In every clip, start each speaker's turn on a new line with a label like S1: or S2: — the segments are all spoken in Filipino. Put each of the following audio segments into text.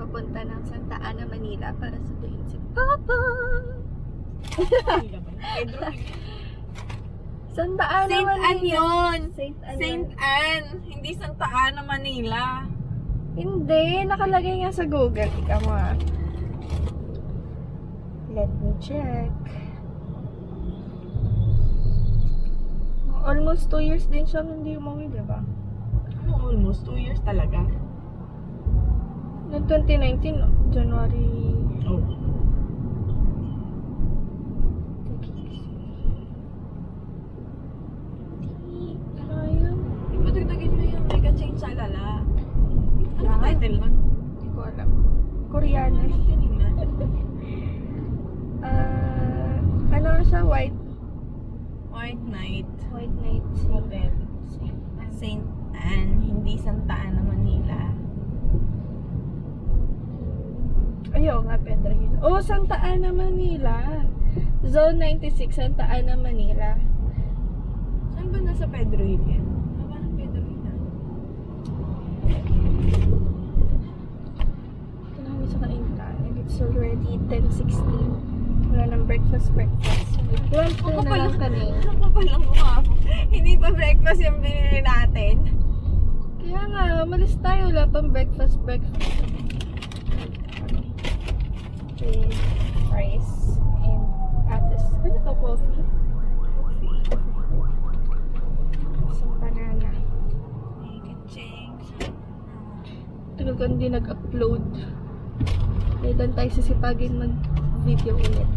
S1: papunta ng Santa Ana, Manila para sunduin si Papa. Santa Ana,
S2: Saint
S1: Manila.
S2: Anne yun.
S1: Saint Anne.
S2: Saint Anne. Hindi Santa Ana, Manila.
S1: Hindi, nakalagay nga sa Google. Ika mo ah. Let me check. Almost 2 years din siya hindi umuwi, diba?
S2: Ano, almost 2 years talaga.
S1: Noong 2019, January.
S2: Oh.
S1: Ano yun?
S2: Ipadagdagin mo yung mega change sa lala. Ano
S1: Ah.
S2: title nun?
S1: Hindi ko alam. Koreano.
S2: Ano yung tinignan?
S1: Ano siya? White
S2: White Knight
S1: Night.
S2: Hotel. Saint Anne. Hindi Santa Ana, Manila.
S1: Ayaw nga, Pedro Hill. Oh, Santa Ana, Manila. Zone 96, Santa Ana, Manila.
S2: Saan ba nasa Pedro Hill yan? Parang Pedro Hill na.
S1: Ito na kami sa kaintaan. It's already 10:16. Wala nang breakfast. 12 na lang kanina.
S2: Ano pa lang mukha mo? Hindi pa breakfast yung binili natin.
S1: Kaya nga, umalis tayo. Wala pang breakfast. Okay, rice and atas. Ano to? Coffee? Some banana.
S2: Mega change.
S1: Tagal ko hindi nag-upload. Kaya doon tayo sisipagin mag-video ulit.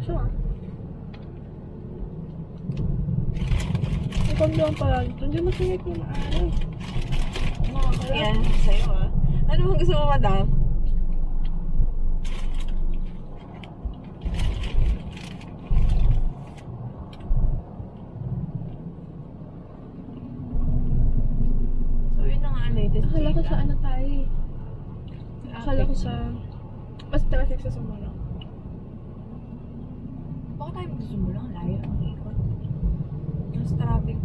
S1: Sure. Ikaw lang pala. Hindi mo singit mo maayos.
S2: Yan, sa'yo ah. Ano bang gusto mo, madam? So, yun na nga ang latest
S1: Akala ko
S2: chika.
S1: sa ano tayo eh. Akala ko sa... Mas traffic sa Sumala.
S2: Bakit tayo magsusimula? Ang layo ang ikot. Mas traffic.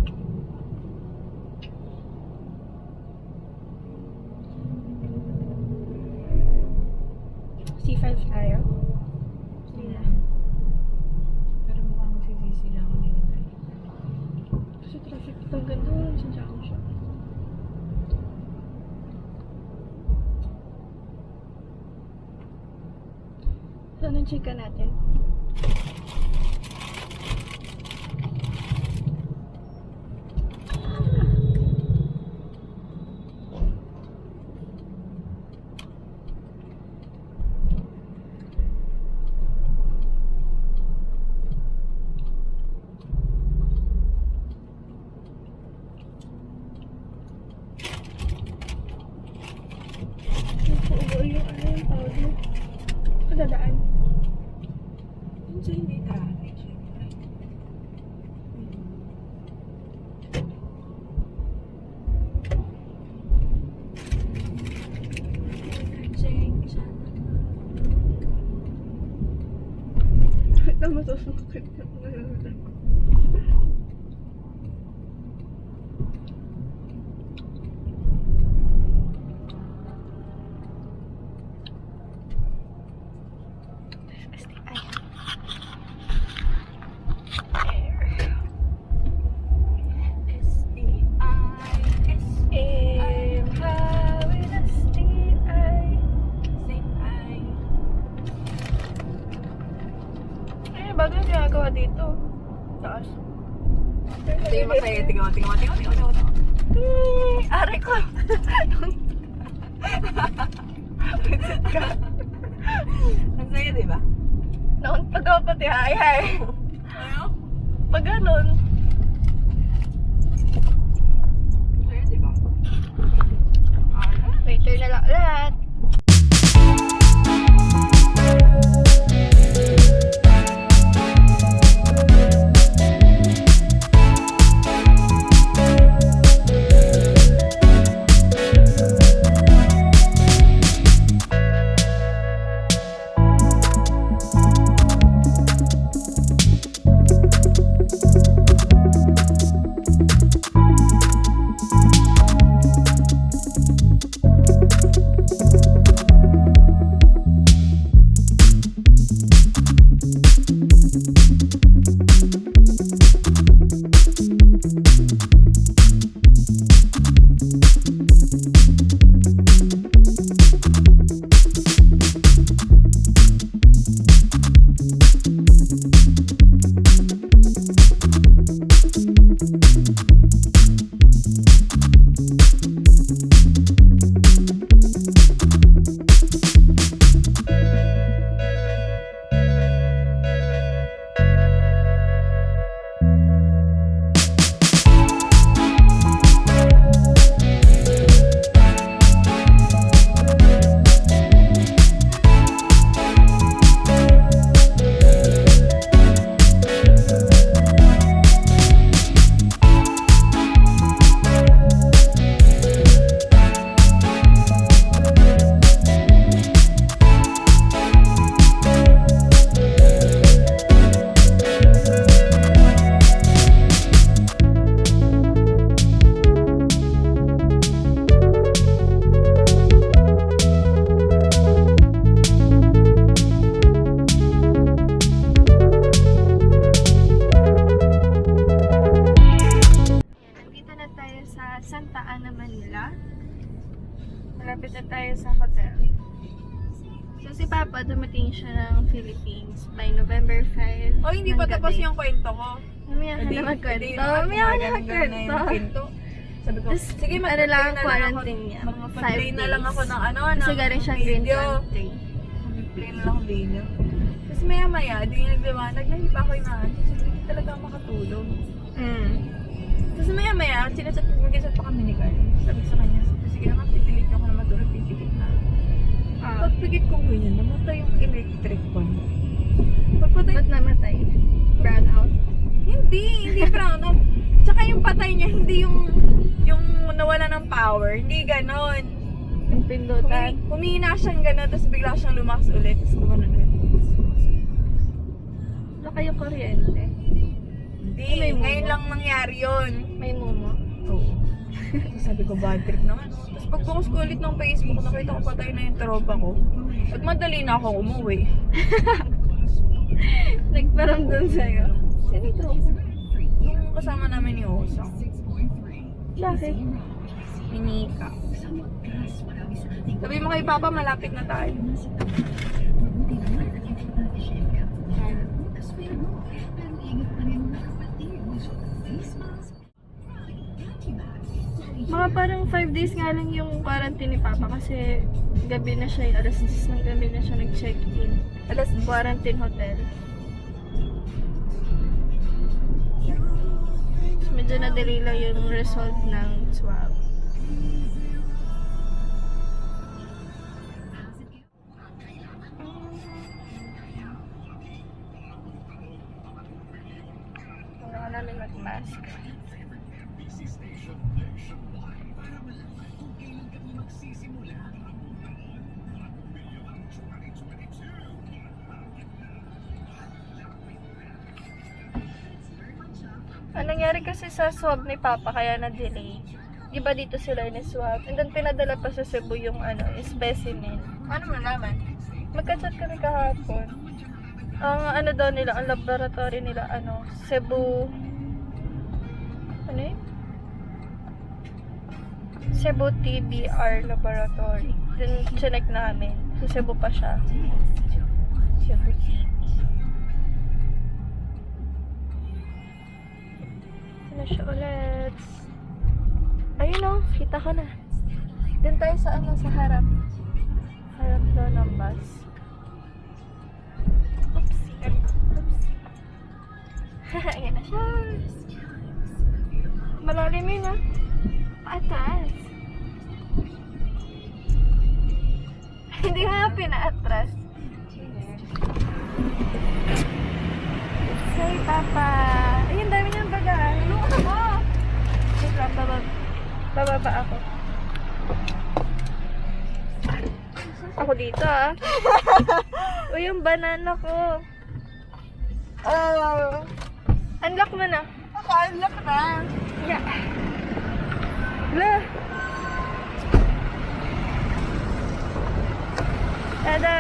S1: C5 tayo.
S2: Yeah. Pero mukhang magsisisi lang ako nila.
S1: Kasi traffic ito ganda. Sinsa ko siya. So, anong chika natin? Oo, yung ano yung powder. Kadadaan.
S2: Yun sa hindi traffic, syempre. Change.
S1: Tama to, sukit. Bago yung ginagawa dito. Taas.
S2: Ito yung masaya. Tingnan mo.
S1: Aray ko! Visit ka.
S2: Ang saya, di ba?
S1: Nauntag ako pati hay.
S2: Ano?
S1: Pag ganun.
S2: Saya, di ba?
S1: Later na lang ulit. Malapit na tayo sa hotel. So si Papa, dumating siya ng Philippines by November 5.
S2: Oh, hindi
S1: ng
S2: pa tapos
S1: gabi.
S2: yung kwento ko.
S1: Mamaya ka na magkwento. Mamaya ka na magkwento.
S2: Sabi ko,
S1: Tapos,
S2: sige,
S1: ano lang ang quarantine niya? Mga 5
S2: mag-play
S1: days.
S2: na lang ako ng ano,
S1: Kasi
S2: ng
S1: galing siyang green
S2: video.
S1: country.
S2: Mag-play na lang ako video. Tapos maya-maya, di yung nagdiwanag, nahipa ko yung naan. Kasi hindi talaga ako makatulog. Tapos maya-maya, mag-chat pa kami ni Carl. Sabi ko sa kanya, sige na nga, pipilit ako na matulog, pipilit na. Pagpigit ko ganyan, namatay yung electric fan. Pagpatay,
S1: Ba't namatay? Brown out?
S2: hindi brown out. Tsaka yung patay niya, hindi yung nawala ng power. Hindi ganon.
S1: Yung pindutan?
S2: Humina siyang gano'n, tapos bigla siyang lumakas ulit. Tapos gumanon ulit.
S1: Wala kayo kuryente.
S2: Hindi,
S1: May mumo.
S2: ngayon lang nangyari yun.
S1: May mumo.
S2: Oo. Sabi ko, bad trip naman. Tapos pagbukas ko ulit ng Facebook, nakita ko patay na yung tropa ko. At madali na ako umuwi.
S1: Nagparamdam sa'yo. Sino ito?
S2: Yung kasama namin ni Osang.
S1: Bakit?
S2: Minika. Sabi mo kay Papa, malapit na tayo.
S1: Mga parang 5 days nga lang yung quarantine ni Papa kasi gabi na siya, alas 10 ng gabi na siya nag-check-in. Alas quarantine hotel. So, medyo na-delay lang yung result ng swab. Kailangan namin mag-mask. Ang nangyari kasi sa swab ni Papa kaya na-delay. Di ba dito sila ni-swab? And then pinadala pa sa Cebu yung yung specimen.
S2: Ano mo naman?
S1: Magka-chat kami kahapon. Ang ano daw nila, ang laboratory nila, Cebu... Ano yun? Cebu TBR Laboratory. Then, chinek namin. Sa Cebu pa siya. Cebu TB. Ito na siya ulit. Ayun o, kita ko na. Doon tayo sa sa harap. Harap daw ng bus. Oopsie. Ayan na siya. Malalim yun ah. Paatras. Hindi nga pinaatras. Say, Papa. Ayun, dami niyang baga. Lulungan ako. Wait lang, bababa ako. Ako dito ah. Uy, yung banana ko. Unlock mo na.
S2: Naka-unlock na.
S1: Yeah. Hala. Tada!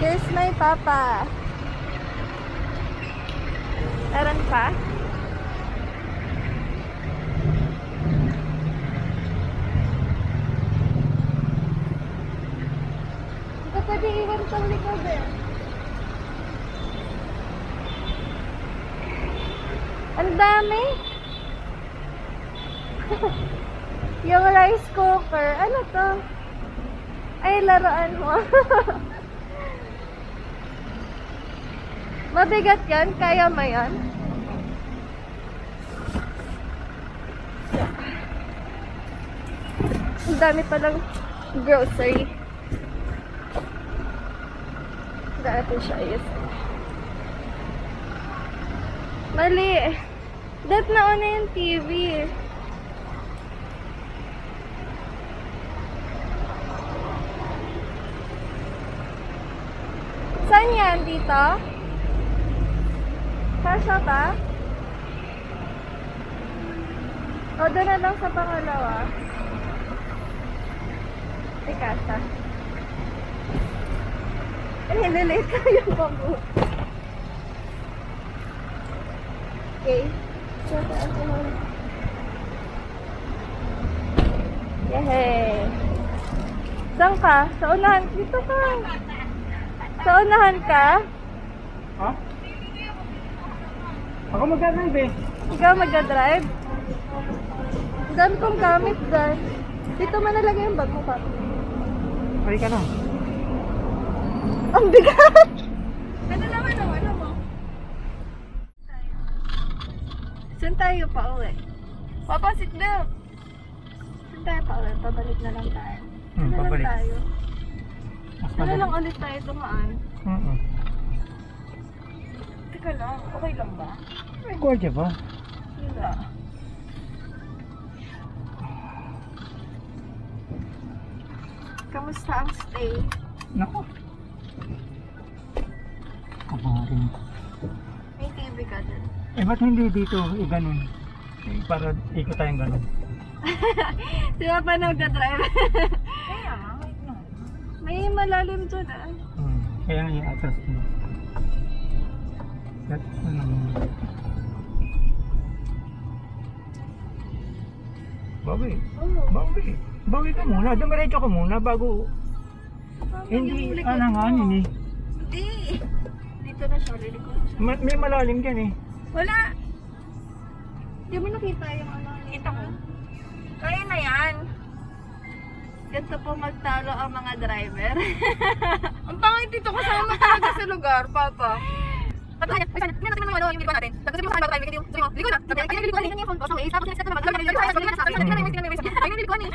S1: Here's my papa. Meron pa? Hindi ka pwede iwan sa likod eh. Ang dami! Yung rice cooker. Ano to? Ay, laruan mo. Mabigat yan? Kaya mo yan? Ang dami palang grocery. Dati siya is. Mali. Dat nauna yung TV. Saan yan? Dito? Kasha ba? O, doon na lang sa pangalawa. Ay, kasha. Ay, nililate ka yung bambu. Okay. So, taas mo. Yehey! Saan ka? Sa unahan. Dito ka. Sa unahan ka?
S3: Ha? Ako mag-drive eh.
S1: Ikaw magdadrive? Ang dami kong gamit dyan. Dito man nalagay yung bag mo, Papi.
S3: Ay ka na.
S1: Ang bigat!
S2: Ano naman ang ano mo?
S1: Saan tayo pa uwi?
S2: Papa, seatbelt.
S1: Saan tayo pa uwi? Pabalik na lang tayo. Saan na lang
S3: Pabalik.
S1: tayo?
S3: Mas
S1: Saan na
S3: madali.
S1: lang ulit tayo dumaan?
S2: Teka lang, okay lang ba?
S3: May gwardiya ba?
S1: Wala. Kamusta ang stay?
S3: Nako. Kabarin.
S1: May TV ka dyan.
S3: Eh, ba't hindi dito ganun? Eh, para ikot tayong ganun.
S1: Di ba pa nagdadrive?
S2: Kaya nga, wait lang.
S1: May malalim dyan ah.
S3: Kaya nga yung atras mo. That, Bawi.
S1: Oo.
S3: Bawi. Bawi ka muna. Dumiretso ka muna bago. Hindi alanganin eh.
S2: Hindi.
S1: Dito na siya, liliko na siya.
S3: May malalim dyan eh.
S2: Wala.
S1: Di mo nakita yung ano?
S2: Kita ko. Kaya na yan.
S1: Ganito po magtalo ang mga driver.
S2: Ang pangit dito kasama talaga sa lugar, Papa. Pagkakas niya, pagkakas niya, tingnan mo yung video natin. Tapos sabi mo sa akin, sabi mo, ligo na. Sabi mo, ligo na. Ligo na yung phone ko. So, tapos next step naman. Ligo na, ligo na. Sabi mo, ligo na. Sabi mo, ligo na.